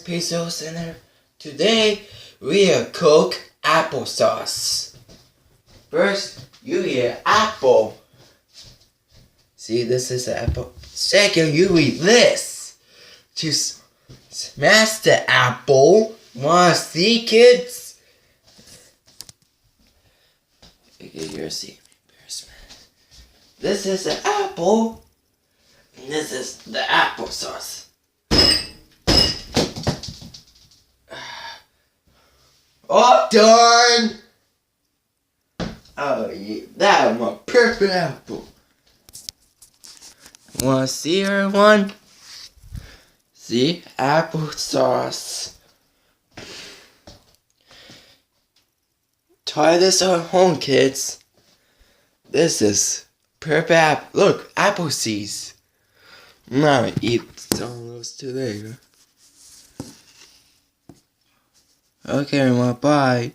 Pacey Center. Today we cook applesauce. First, you eat apple. See, this is an apple. Second, you eat this. Just smash the apple. Wanna see, kids? Okay, you're see. This is an apple. And this is the applesauce. Oh, darn! Oh, yeah, that was a perfect apple. Wanna see everyone? See? Applesauce. Try this at home, kids. This is perfect apple. Look, apple seeds. I'm gonna eat some of those today. Okay, everyone, bye.